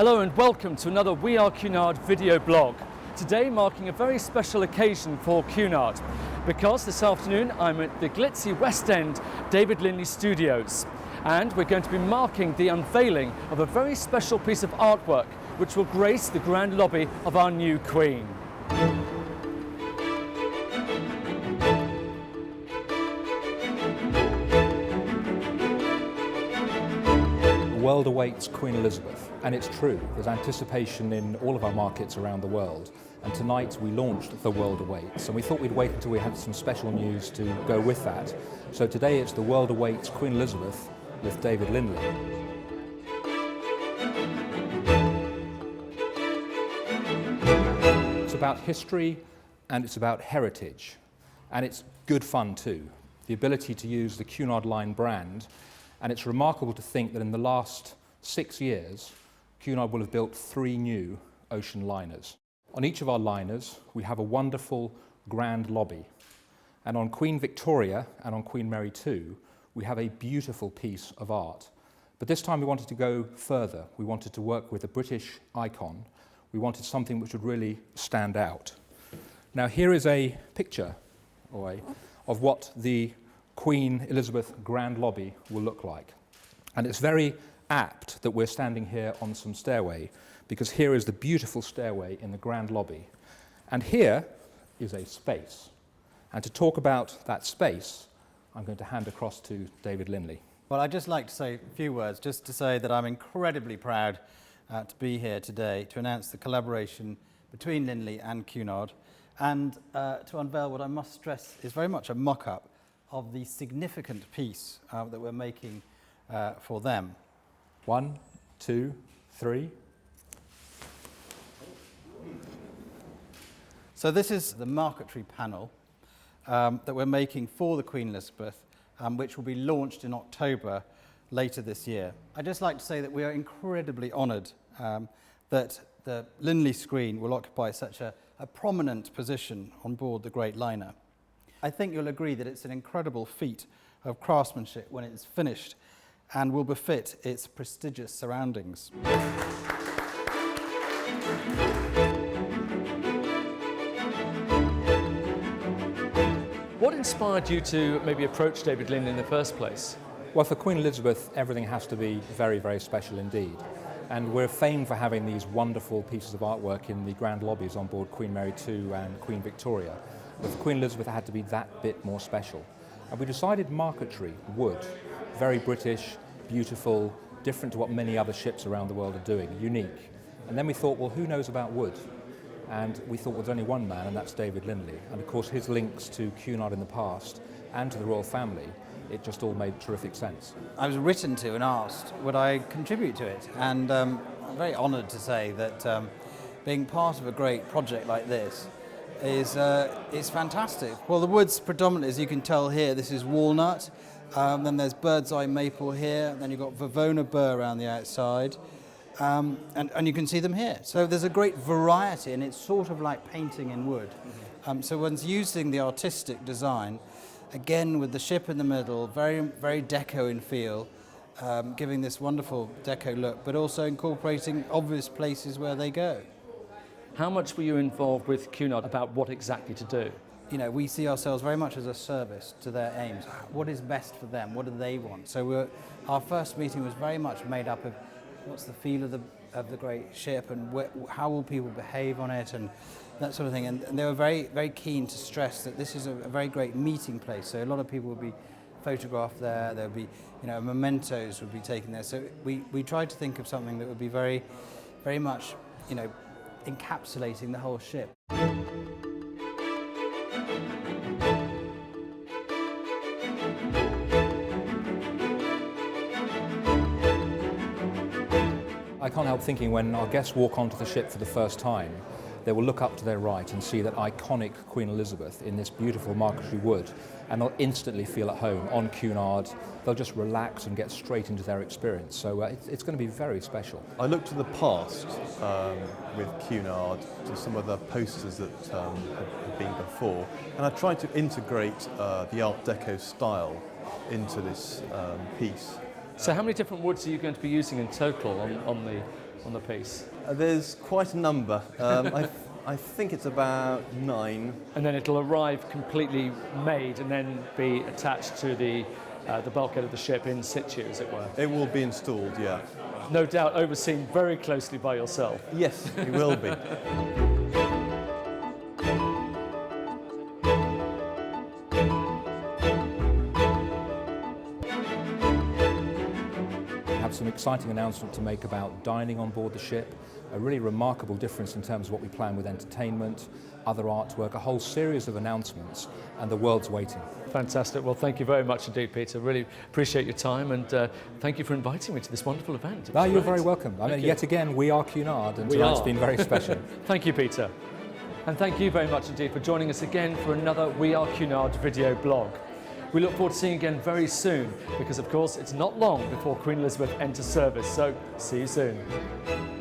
Hello and welcome to another We Are Cunard video blog. Today marking a very special occasion for Cunard because this afternoon I'm at the glitzy West End David Linley studios and we're going to be marking the unveiling of a very special piece of artwork which will grace the grand lobby of our new Queen. The world awaits Queen Elizabeth, and it's true. There's anticipation in all of our markets around the world, and tonight we launched The World Awaits, and we thought we'd wait until we had some special news to go with that. So today it's The World Awaits Queen Elizabeth with David Linley. It's about history and it's about heritage, and it's good fun too. The ability to use the Cunard Line brand. And it's remarkable to think that in the last 6 years, Cunard will have built 3 new ocean liners. On each of our liners, we have a wonderful grand lobby. And on Queen Victoria and on Queen Mary II, we have a beautiful piece of art. But this time we wanted to go further. We wanted to work with a British icon. We wanted something which would really stand out. Now here is a picture of what the Queen Elizabeth Grand Lobby will look like. And it's very apt that we're standing here on some stairway, because here is the beautiful stairway in the Grand Lobby. And here is a space. And to talk about that space, I'm going to hand across to David Linley. Well, I'd just like to say a few words, just to say that I'm incredibly proud to be here today to announce the collaboration between Linley and Cunard, and to unveil what I must stress is very much a mock-up of the significant piece that we're making for them. 1, 2, 3. So this is the marquetry panel that we're making for the Queen Elizabeth, which will be launched in October later this year. I'd just like to say that we are incredibly honoured that the Linley screen will occupy such a prominent position on board the Great Liner. I think you'll agree that it's an incredible feat of craftsmanship when it's finished and will befit its prestigious surroundings. What inspired you to maybe approach David Linley in the first place? Well, for Queen Elizabeth, everything has to be very, very special indeed. And we're famed for having these wonderful pieces of artwork in the grand lobbies on board Queen Mary II and Queen Victoria. But for Queen Elizabeth, it had to be that bit more special. And we decided marquetry, wood, very British, beautiful, different to what many other ships around the world are doing, unique. And then we thought, well, who knows about wood? And we thought, well, there's only one man, and that's David Linley. And of course, his links to Cunard in the past and to the royal family, it just all made terrific sense. I was written to and asked would I contribute to it, and I'm very honoured to say that being part of a great project like this is fantastic. Well, the woods predominantly, as you can tell here, this is walnut, then there's bird's eye maple here, then you've got Vavona burr around the outside, and you can see them here. So there's a great variety, and it's sort of like painting in wood. So one's using the artistic design, again with the ship in the middle, very, very deco in feel, giving this wonderful deco look, but also incorporating obvious places where they go. How much were you involved with Cunard about what exactly to do? You know, we see ourselves very much as a service to their aims. What is best for them? What do they want? So our first meeting was very much made up of what's the feel of the great ship, and how will people behave on it, and that sort of thing. And they were very, very keen to stress that this is a very great meeting place. So a lot of people would be photographed there. There would be, mementos would be taken there. So we tried to think of something that would be very, very much, encapsulating the whole ship. I can't help thinking when our guests walk onto the ship for the first time, they will look up to their right and see that iconic Queen Elizabeth in this beautiful marquetry wood, and they'll instantly feel at home on Cunard. They'll just relax and get straight into their experience. So it's going to be very special. I looked to the past with Cunard, to some of the posters that had been before, and I tried to integrate the Art Deco style into this piece. So how many different woods are you going to be using in total on the on the piece? There's quite a number. I think it's about 9. And then it'll arrive completely made and then be attached to the bulkhead of the ship in situ, as it were. It will be installed, yeah. No doubt overseen very closely by yourself. Yes, it will be. Some exciting announcement to make about dining on board the ship, a really remarkable difference in terms of what we plan with entertainment, other artwork, a whole series of announcements, and the world's waiting. Fantastic. Well, thank you very much indeed, Peter. Really appreciate your time, and thank you for inviting me to this wonderful event. No, you're very welcome. I mean, yet again, we are Cunard, and tonight's been very special. Thank you, Peter. And thank you very much indeed for joining us again for another We Are Cunard video blog. We look forward to seeing you again very soon, because of course it's not long before Queen Elizabeth enters service, so see you soon.